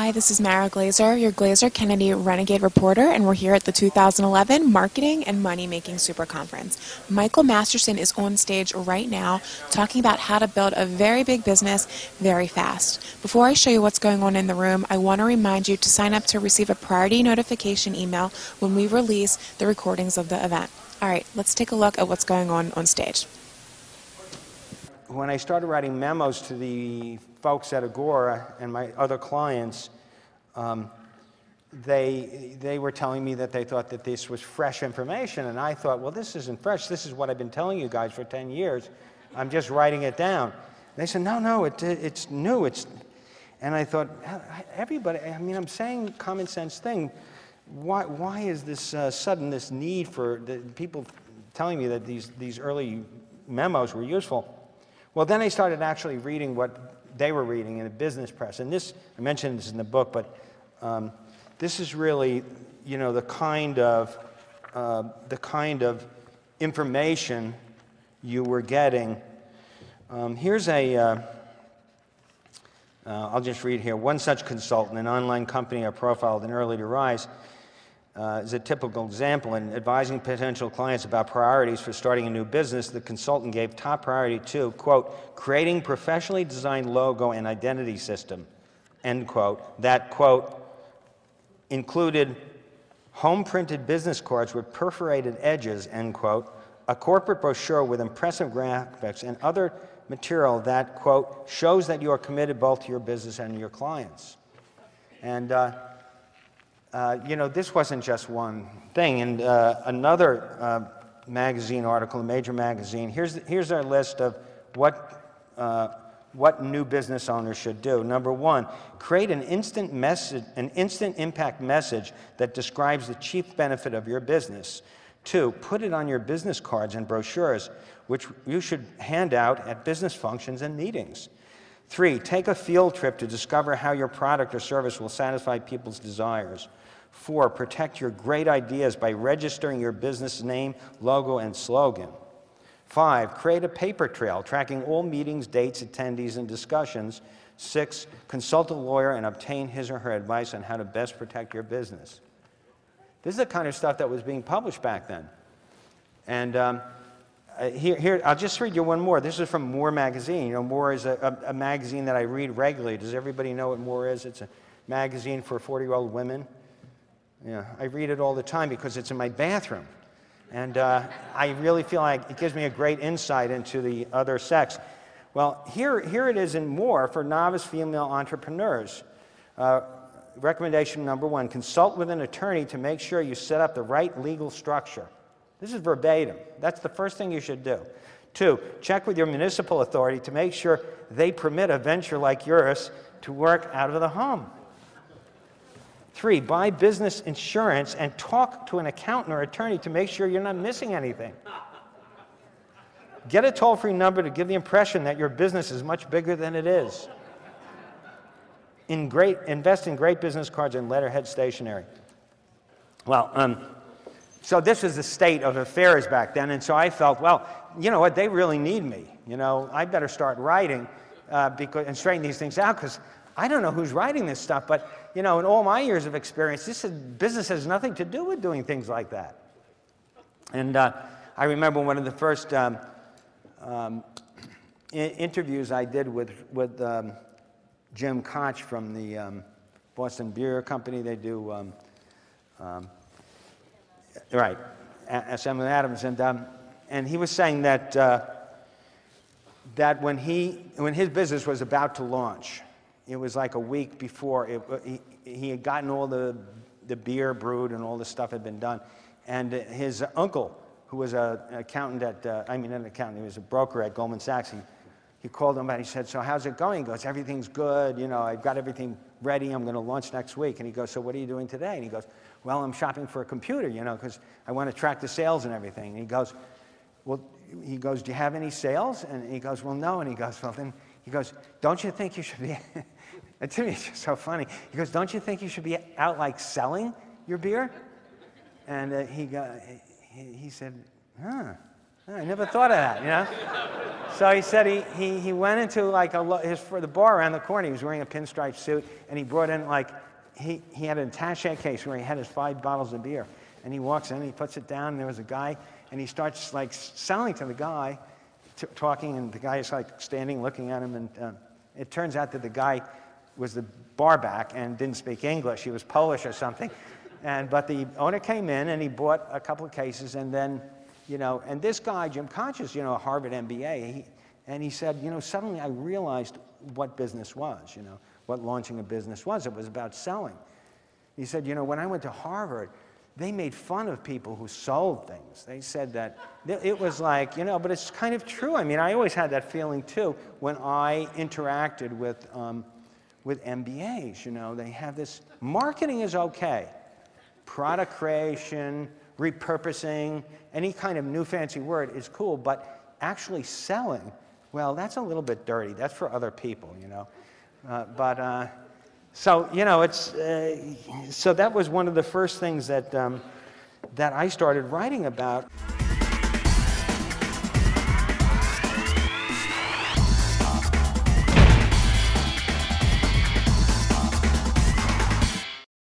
Hi, this is Mara Glazer, your Glazer-Kennedy Renegade reporter, and we're here at the 2011 Marketing and Money-Making SuperConference. Michael Masterson is on stage right now talking about how to build a very big business very fast. Before I show you what's going on in the room, I want to remind you to sign up to receive a priority notification email when we release the recordings of the event. All right, let's take a look at what's going on stage. When I started writing memos to the folks at Agora and my other clients, they were telling me that they thought that this was fresh information, and I thought, well, this isn't fresh. This is what I've been telling you guys for 10 years. I'm just writing it down. And they said, no, it's new. And I thought, everybody, I mean, I'm saying common sense thing. Why is this sudden, this need for people telling me that these early memos were useful? Well, then I started actually reading what they were reading in the business press. And this, I mentioned this in the book, but this is really, you know, the kind of information you were getting. Here's a, I'll just read here. One such consultant, an online company I profiled in early to rise, is a typical example. In advising potential clients about priorities for starting a new business, the consultant gave top priority to, quote, creating professionally designed logo and identity system, end quote, that, quote, included home-printed business cards with perforated edges, end quote, a corporate brochure with impressive graphics and other material that, quote, shows that you are committed both to your business and your clients. And you know, this wasn't just one thing. And another magazine article, a major magazine, here's our list of what new business owners should do. Number one, create an instant impact message that describes the chief benefit of your business. Two, put it on your business cards and brochures, which you should hand out at business functions and meetings. Three, take a field trip to discover how your product or service will satisfy people's desires. Four, protect your great ideas by registering your business name, logo, and slogan. Five, create a paper trail tracking all meetings, dates, attendees, and discussions. Six, consult a lawyer and obtain his or her advice on how to best protect your business. This is the kind of stuff that was being published back then. And here, I'll just read you one more. This is from More magazine. You know, More is a magazine that I read regularly. Does everybody know what More is? It's a magazine for 40-year-old women. Yeah, I read it all the time because it's in my bathroom. And I really feel like it gives me a great insight into the other sex. Well, here it is in More for novice female entrepreneurs. Recommendation number one, consult with an attorney to make sure you set up the right legal structure. This is verbatim. That's the first thing you should do. Two, check with your municipal authority to make sure they permit a venture like yours to work out of the home. Three, buy business insurance and talk to an accountant or attorney to make sure you're not missing anything. Get a toll-free number to give the impression that your business is much bigger than it is. Invest in great business cards and letterhead stationery. Well, so this was the state of affairs back then, and so I felt, well, you know what, they really need me. You know, I better start writing and straighten these things out, because I don't know who's writing this stuff, but, you know, in all my years of experience, business has nothing to do with doing things like that. And I remember one of the first interviews I did with Jim Koch from the Boston Beer Company. They do, right, Samuel Adams, and he was saying that that when his business was about to launch, it was like a week before he had gotten all the beer brewed and all the stuff had been done, and his uncle, who was an accountant at not an accountant, he was a broker at Goldman Sachs. He called him and he said, "So how's it going?" He goes, "Everything's good. You know, I've got everything ready. I'm going to launch next week." And he goes, "So what are you doing today?" And he goes, "Well, I'm shopping for a computer, you know, because I want to track the sales and everything." And he goes, "Well," he goes, "do you have any sales?" And he goes, "Well, no." And he goes, "Well, then," he goes, "don't you think you should be," and to me it's just so funny. He goes, "Don't you think you should be out like selling your beer?" And he said, "Huh." I never thought of that, you know? So he said he went into like the bar around the corner. He was wearing a pinstripe suit, and he brought in like, he had an attaché case where he had his 5 bottles of beer. And he walks in, he puts it down, and there was a guy, and he starts like selling to the guy, talking, and the guy is like standing looking at him, and it turns out that the guy was the bar back and didn't speak English. He was Polish or something. But the owner came in, and he bought a couple of cases, and then, you know, and this guy, Jim Concha's, you know, a Harvard MBA, and he said, you know, suddenly I realized what business was, you know, what launching a business was. It was about selling. He said, you know, when I went to Harvard, they made fun of people who sold things. They said that it was like, you know, but it's kind of true. I mean, I always had that feeling too when I interacted with MBAs, you know. They have this, marketing is okay. Product creation, repurposing, any kind of new fancy word is cool, but actually selling, well, that's a little bit dirty. That's for other people, you know. So, you know, so that was one of the first things that I started writing about.